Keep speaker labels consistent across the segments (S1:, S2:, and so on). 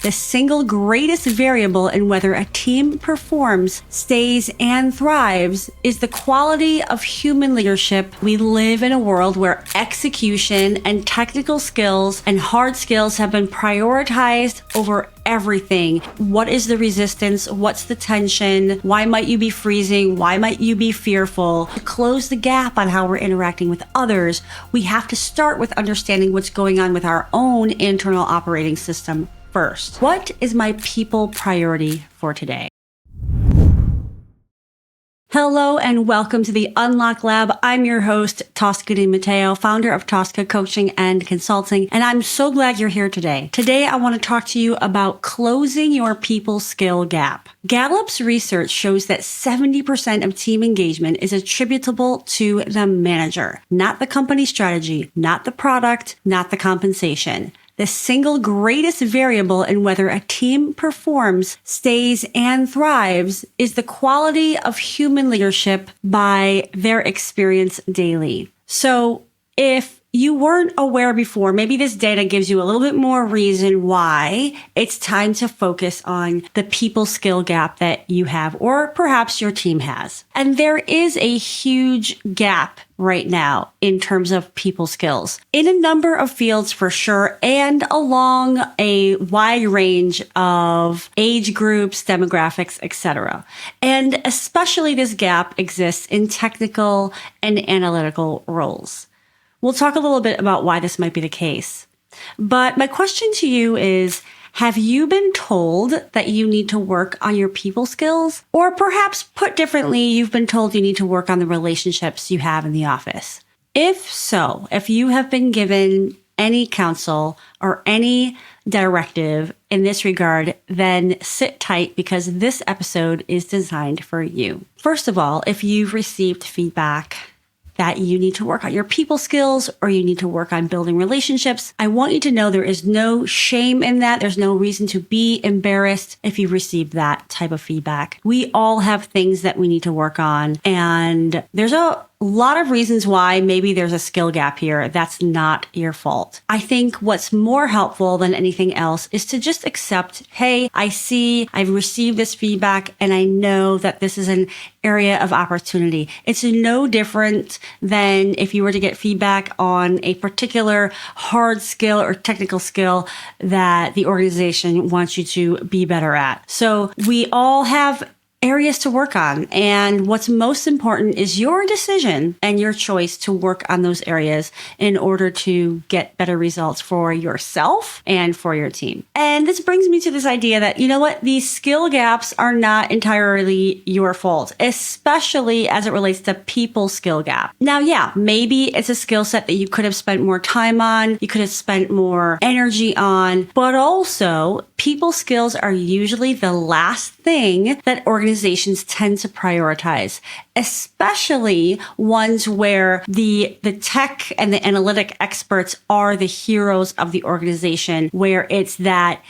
S1: The single greatest variable in whether a team performs, stays, and thrives is the quality of human leadership. We live in a world where execution and technical skills and hard skills have been prioritized over everything. What is the resistance? What's the tension? Why might you be freezing? Why might you be fearful? To close the gap on how we're interacting with others, we have to start with understanding what's going on with our own internal operating system first. What is my people priority for today? Hello and welcome to the Unlock Lab. I'm your host, Tosca DiMatteo, founder of Tosca Coaching and Consulting, and I'm so glad you're here today. Today, I want to talk to you about closing your people skill gap. Gallup's research shows that 70% of team engagement is attributable to the manager, not the company strategy, not the product, not the compensation. The single greatest variable in whether a team performs, stays, and thrives is the quality of human leadership by their experience daily. So if you weren't aware before, maybe this data gives you a little bit more reason why it's time to focus on the people skill gap that you have, or perhaps your team has. And there is a huge gap right now in terms of people skills in a number of fields for sure, and along a wide range of age groups, demographics, etc. And especially this gap exists in technical and analytical roles. We'll talk a little bit about why this might be the case. But my question to you is, have you been told that you need to work on your people skills? Or perhaps put differently, you've been told you need to work on the relationships you have in the office. If so, if you have been given any counsel or any directive in this regard, then sit tight because this episode is designed for you. First of all, if you've received feedback that you need to work on your people skills or you need to work on building relationships, I want you to know there is no shame in that. There's no reason to be embarrassed if you received that type of feedback. We all have things that we need to work on, and there's a lot of reasons why maybe there's a skill gap here. That's not your fault. I think what's more helpful than anything else is to just accept, hey, I've received this feedback and I know that this is an area of opportunity. It's no different than if you were to get feedback on a particular hard skill or technical skill that the organization wants you to be better at. So we all have areas to work on. And what's most important is your decision and your choice to work on those areas in order to get better results for yourself and for your team. And this brings me to this idea that, you know what, these skill gaps are not entirely your fault, especially as it relates to people skill gap. Now, yeah, maybe it's a skill set that you could have spent more time on, you could have spent more energy on, but also people skills are usually the last thing that organizations tend to prioritize, especially ones where the tech and the analytic experts are the heroes of the organization, where it's that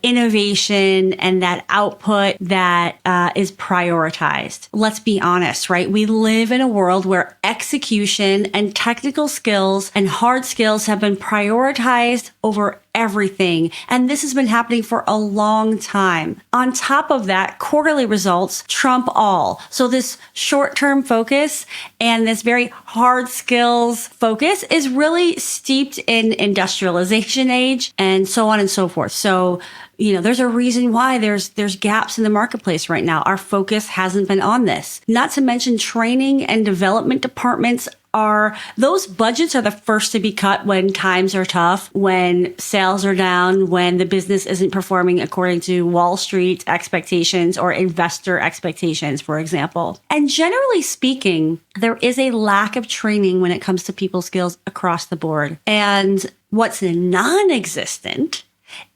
S1: innovation and that output that is prioritized. Let's be honest, right? We live in a world where execution and technical skills and hard skills have been prioritized over everything. And this has been happening for a long time. On top of that, quarterly results trump all. So this short-term focus and this very hard skills focus is really steeped in industrialization age and so on and so forth. So, you know, there's a reason why there's gaps in the marketplace right now. Our focus hasn't been on this. Not to mention training and development departments those budgets are the first to be cut when times are tough, when sales are down, when the business isn't performing according to Wall Street expectations or investor expectations, for example. And generally speaking, there is a lack of training when it comes to people skills across the board. And what's non-existent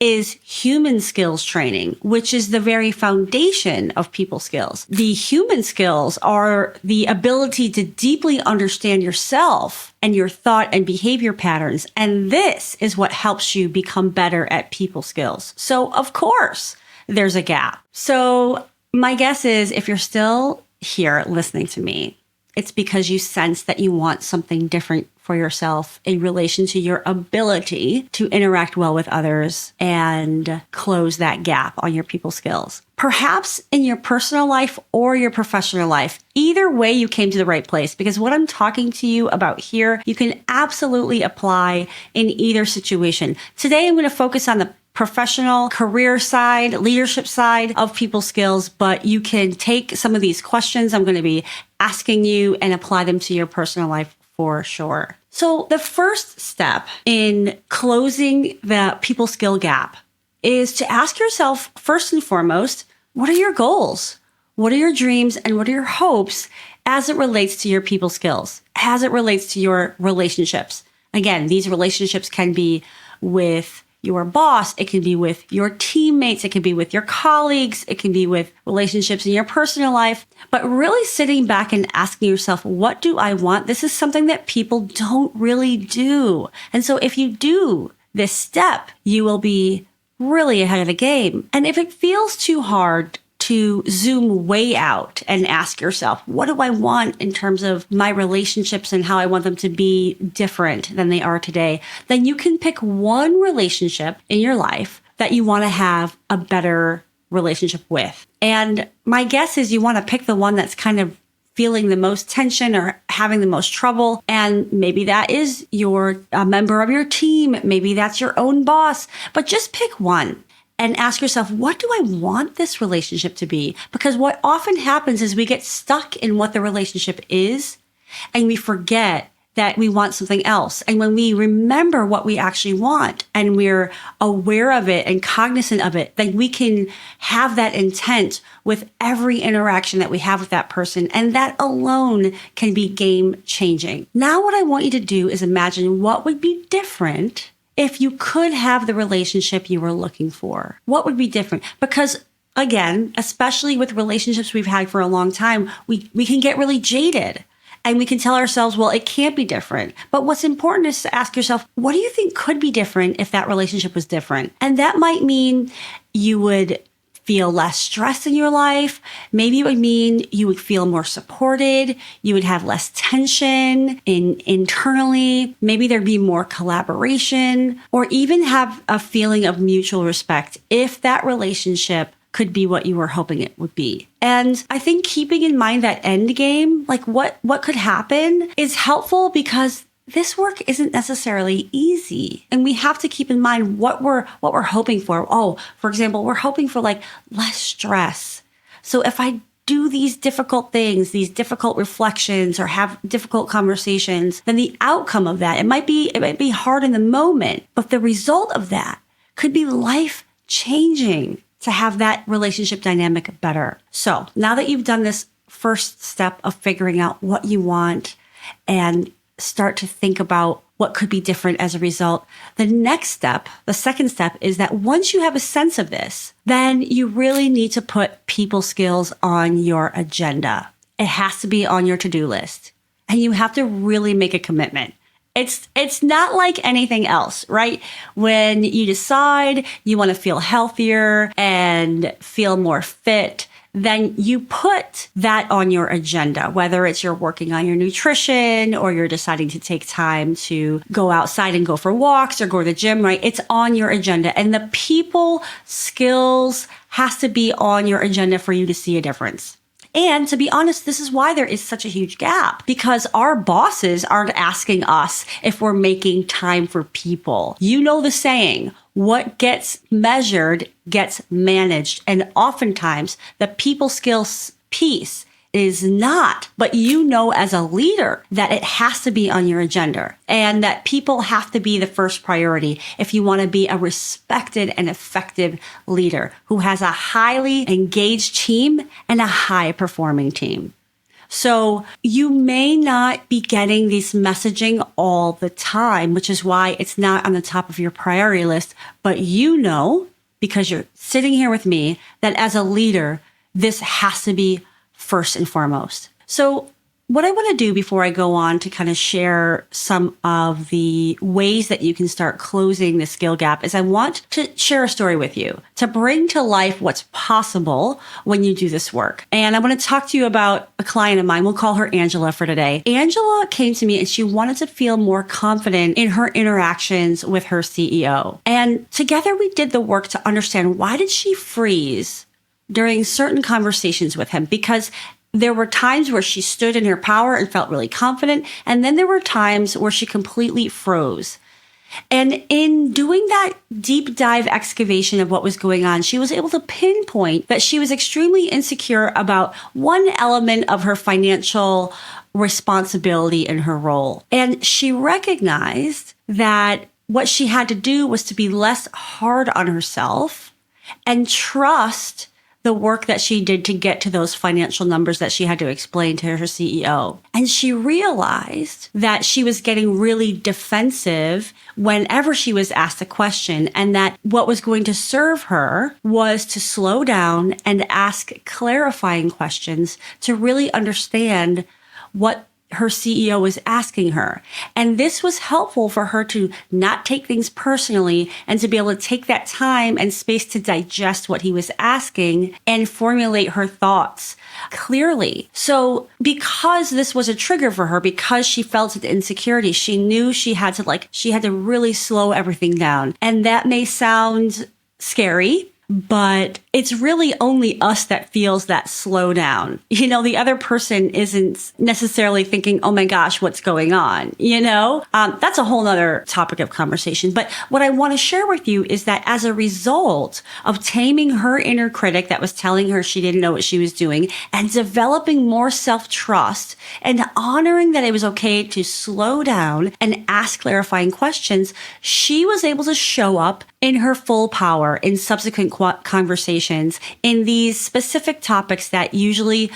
S1: is human skills training, which is the very foundation of people skills. The human skills are the ability to deeply understand yourself and your thought and behavior patterns. And this is what helps you become better at people skills. So of course, there's a gap. So my guess is if you're still here listening to me, it's because you sense that you want something different for for yourself in relation to your ability to interact well with others and close that gap on your people skills. Perhaps in your personal life or your professional life. Either way, you came to the right place, because what I'm talking to you about here, you can absolutely apply in either situation. Today, I'm going to focus on the professional career side, leadership side of people skills, but you can take some of these questions I'm going to be asking you and apply them to your personal life for sure. So the first step in closing the people skill gap is to ask yourself, first and foremost, what are your goals? What are your dreams and what are your hopes as it relates to your people skills, as it relates to your relationships? Again, these relationships can be with your boss, it can be with your teammates, it can be with your colleagues, it can be with relationships in your personal life. But really sitting back and asking yourself, what do I want? This is something that people don't really do. And so if you do this step, you will be really ahead of the game. And if it feels too hard to zoom way out and ask yourself, what do I want in terms of my relationships and how I want them to be different than they are today, then you can pick one relationship in your life that you want to have a better relationship with. And my guess is you want to pick the one that's kind of feeling the most tension or having the most trouble. And maybe that is a member of your team. Maybe that's your own boss, but just pick one. And ask yourself, what do I want this relationship to be? Because what often happens is we get stuck in what the relationship is and we forget that we want something else. And when we remember what we actually want and we're aware of it and cognizant of it, then we can have that intent with every interaction that we have with that person. And that alone can be game changing. Now, what I want you to do is imagine what would be different if you could have the relationship you were looking for. What would be different? Because again, especially with relationships we've had for a long time, we can get really jaded and we can tell ourselves, well, it can't be different. But what's important is to ask yourself, what do you think could be different if that relationship was different? And that might mean you would feel less stress in your life. Maybe it would mean you would feel more supported. You would have less tension internally. Maybe there'd be more collaboration, or even have a feeling of mutual respect if that relationship could be what you were hoping it would be. And I think keeping in mind that end game, like what could happen, is helpful, because this work isn't necessarily easy. And we have to keep in mind what we're hoping for. Oh, for example, we're hoping for like less stress. So if I do these difficult things, these difficult reflections, or have difficult conversations, then the outcome of that, it might be hard in the moment, but the result of that could be life changing to have that relationship dynamic better. So now that you've done this first step of figuring out what you want and start to think about what could be different as a result, the next step, the second step, is that once you have a sense of this, then you really need to put people skills on your agenda. It has to be on your to-do list, and you have to really make a commitment. It's not like anything else, right? When you decide you want to feel healthier and feel more fit, then you put that on your agenda, whether it's you're working on your nutrition or you're deciding to take time to go outside and go for walks or go to the gym, right? It's on your agenda. And the people skills has to be on your agenda for you to see a difference. And to be honest, this is why there is such a huge gap, because our bosses aren't asking us if we're making time for people. You know the saying, what gets measured gets managed. And oftentimes the people skills piece is not, but you know as a leader that it has to be on your agenda and that people have to be the first priority if you want to be a respected and effective leader who has a highly engaged team and a high performing team. So you may not be getting this messaging all the time, which is why it's not on the top of your priority list, but you know, because you're sitting here with me, that as a leader, this has to be first and foremost. So what I want to do before I go on to kind of share some of the ways that you can start closing the skill gap is I want to share a story with you to bring to life what's possible when you do this work. And I want to talk to you about a client of mine. We'll call her Angela for today. Angela came to me and she wanted to feel more confident in her interactions with her CEO. And together we did the work to understand, why did she freeze during certain conversations with him? Because there were times where she stood in her power and felt really confident. And then there were times where she completely froze. And in doing that deep dive excavation of what was going on, she was able to pinpoint that she was extremely insecure about one element of her financial responsibility in her role. And she recognized that what she had to do was to be less hard on herself and trust the work that she did to get to those financial numbers that she had to explain to her CEO. And she realized that she was getting really defensive whenever she was asked a question, and that what was going to serve her was to slow down and ask clarifying questions to really understand what her CEO was asking her. And this was helpful for her to not take things personally and to be able to take that time and space to digest what he was asking and formulate her thoughts clearly. So because this was a trigger for her, because she felt the insecurity, she knew she had to really slow everything down. And that may sound scary, but it's really only us that feels that slowdown. The other person isn't necessarily thinking, oh my gosh, what's going on? That's a whole other topic of conversation. But what I want to share with you is that as a result of taming her inner critic that was telling her she didn't know what she was doing, and developing more self-trust and honoring that it was okay to slow down and ask clarifying questions, she was able to show up in her full power in subsequent conversations in these specific topics that usually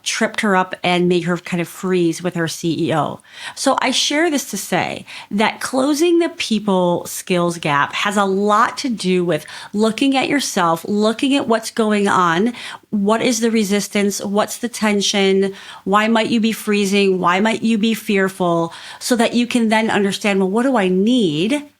S1: tripped her up and made her kind of freeze with her CEO. So I share this to say that closing the people skills gap has a lot to do with looking at yourself, looking at what's going on. What is the resistance? What's the tension? Why might you be freezing? Why might you be fearful? So that you can then understand, well, what do I need?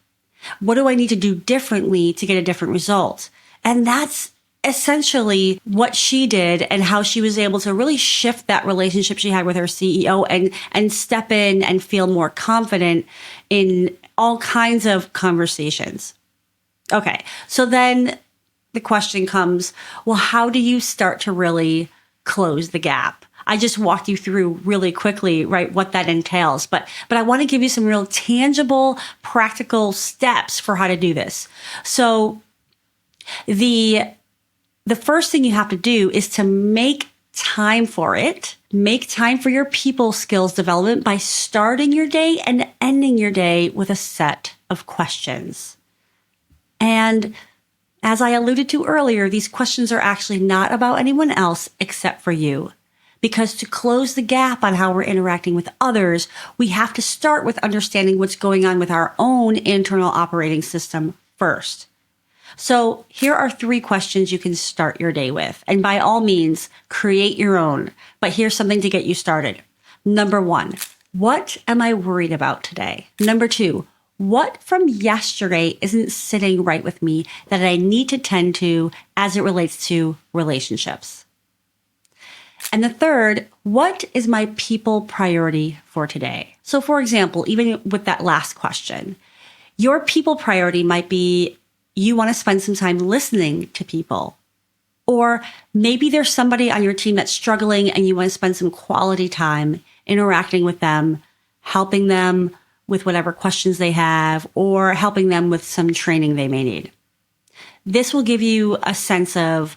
S1: What do I need to do differently to get a different result? And that's essentially what she did, and how she was able to really shift that relationship she had with her CEO and step in and feel more confident in all kinds of conversations. Okay, so then the question comes, well, how do you start to really close the gap? I just walked you through really quickly, right, what that entails. But I want to give you some real tangible, practical steps for how to do this. So the first thing you have to do is to make time for it. Make time for your people skills development by starting your day and ending your day with a set of questions. And as I alluded to earlier, these questions are actually not about anyone else except for you. Because to close the gap on how we're interacting with others, we have to start with understanding what's going on with our own internal operating system first. So here are 3 questions you can start your day with. And by all means, create your own. But here's something to get you started. Number 1, what am I worried about today? Number 2, what from yesterday isn't sitting right with me that I need to tend to as it relates to relationships? And the third, what is my people priority for today? So for example, even with that last question, your people priority might be you want to spend some time listening to people. Or maybe there's somebody on your team that's struggling and you want to spend some quality time interacting with them, helping them with whatever questions they have, or helping them with some training they may need. This will give you a sense of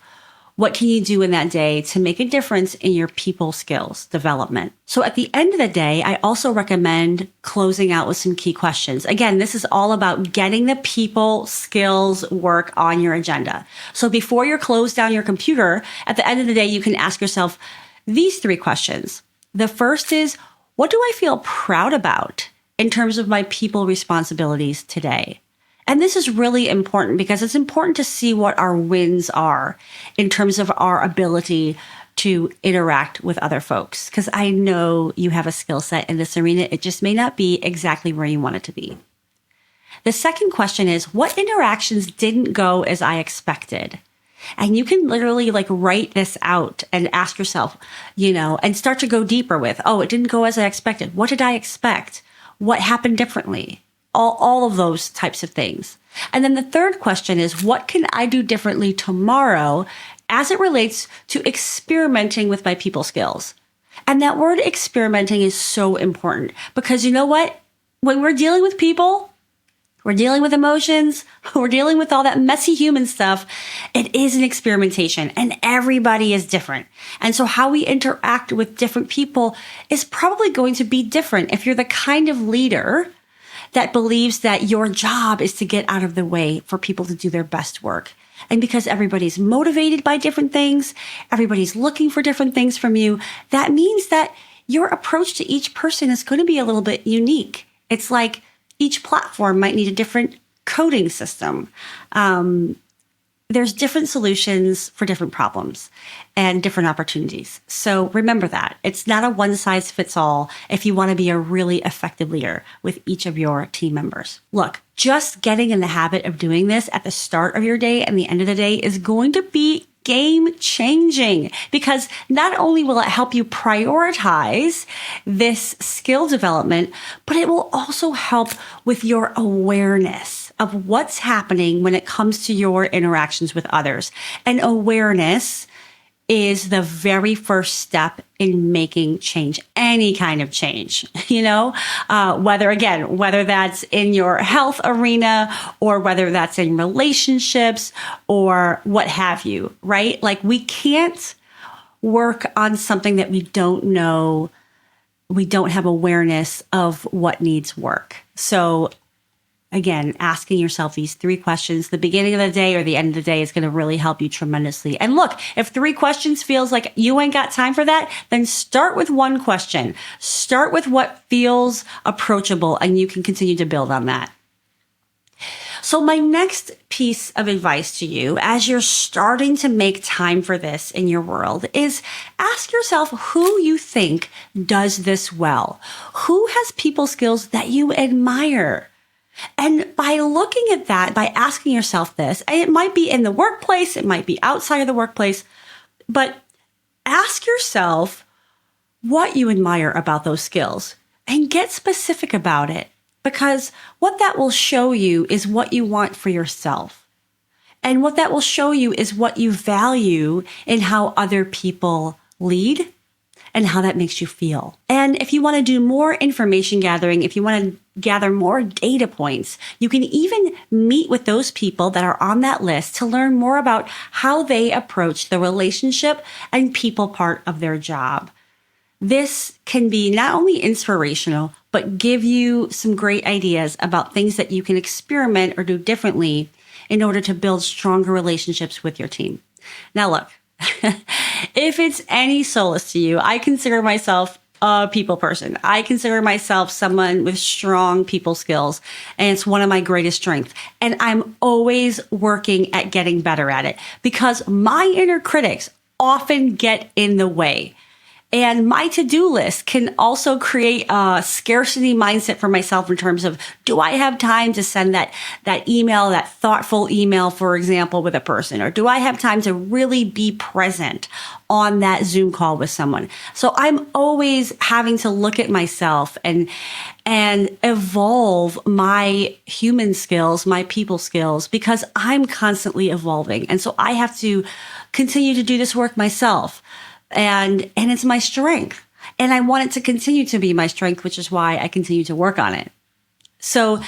S1: what can you do in that day to make a difference in your people skills development. So at the end of the day, I also recommend closing out with some key questions. Again, this is all about getting the people skills work on your agenda. So before you close down your computer, at the end of the day, you can ask yourself these 3 questions. The first is, what do I feel proud about in terms of my people responsibilities today? And this is really important because it's important to see what our wins are in terms of our ability to interact with other folks, because I know you have a skill set in this arena. It just may not be exactly where you want it to be. The second question is, what interactions didn't go as I expected? And you can literally write this out and ask yourself, and start to go deeper with, it didn't go as I expected. What did I expect? What happened differently? All of those types of things. And then the third question is, what can I do differently tomorrow as it relates to experimenting with my people skills? And that word experimenting is so important, because you know what? When we're dealing with people, we're dealing with emotions, we're dealing with all that messy human stuff. It is an experimentation, and everybody is different. And so how we interact with different people is probably going to be different. If you're the kind of leader that believes that your job is to get out of the way for people to do their best work, and because everybody's motivated by different things, everybody's looking for different things from you, that means that your approach to each person is going to be a little bit unique. It's like each platform might need a different coding system. There's different solutions for different problems and different opportunities. So remember that. It's not a one-size-fits-all if you want to be a really effective leader with each of your team members. Look, just getting in the habit of doing this at the start of your day and the end of the day is going to be game changing, because not only will it help you prioritize this skill development, but it will also help with your awareness of what's happening when it comes to your interactions with others. And awareness is the very first step in making change, any kind of change, whether that's in your health arena or whether that's in relationships or what have you, right? We can't work on something that we don't know. We don't have awareness of what needs work. So again, asking yourself these 3 questions, the beginning of the day or the end of the day, is going to really help you tremendously. And look, if 3 questions feels like you ain't got time for that, then start with 1 question. Start with what feels approachable, and you can continue to build on that. So my next piece of advice to you, as you're starting to make time for this in your world, is ask yourself who you think does this well. Who has people skills that you admire? And by looking at that, by asking yourself this, and it might be in the workplace, it might be outside of the workplace, but ask yourself what you admire about those skills and get specific about it, because what that will show you is what you want for yourself. And what that will show you is what you value in how other people lead and how that makes you feel. And if you want to do more information gathering, if you want to gather more data points, you can even meet with those people that are on that list to learn more about how they approach the relationship and people part of their job. This can be not only inspirational, but give you some great ideas about things that you can experiment or do differently in order to build stronger relationships with your team. Now, look, if it's any solace to you, I consider myself a people person. I consider myself someone with strong people skills, and it's one of my greatest strengths. And I'm always working at getting better at it, because my inner critics often get in the way. And my to-do list can also create a scarcity mindset for myself in terms of, do I have time to send that email, that thoughtful email, for example, with a person? Or do I have time to really be present on that Zoom call with someone? So I'm always having to look at myself and evolve my human skills, my people skills, because I'm constantly evolving. And so I have to continue to do this work myself. And it's my strength. And I want it to continue to be my strength, which is why I continue to work on it. So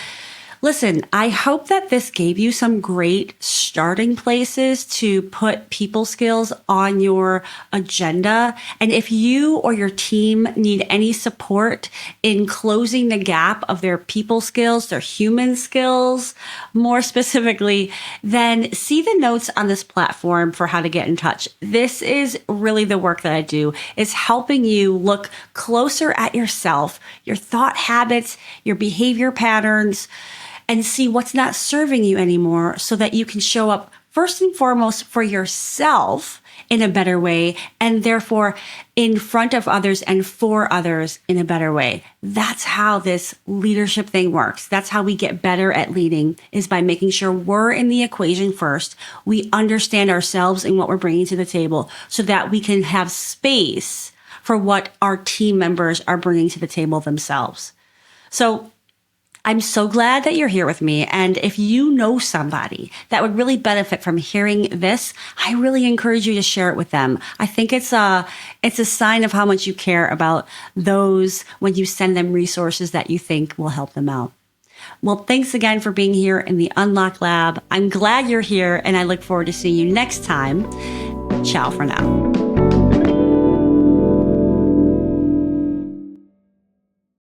S1: listen, I hope that this gave you some great starting places to put people skills on your agenda. And if you or your team need any support in closing the gap of their people skills, their human skills, more specifically, then see the notes on this platform for how to get in touch. This is really the work that I do, is helping you look closer at yourself, your thought habits, your behavior patterns, and see what's not serving you anymore so that you can show up first and foremost for yourself in a better way, and therefore in front of others and for others in a better way. That's how this leadership thing works. That's how we get better at leading, is by making sure we're in the equation first. We understand ourselves and what we're bringing to the table so that we can have space for what our team members are bringing to the table themselves. So I'm so glad that you're here with me. And if you know somebody that would really benefit from hearing this, I really encourage you to share it with them. I think it's a sign of how much you care about those when you send them resources that you think will help them out. Well, thanks again for being here in the Unlock Lab. I'm glad you're here, and I look forward to seeing you next time. Ciao for now.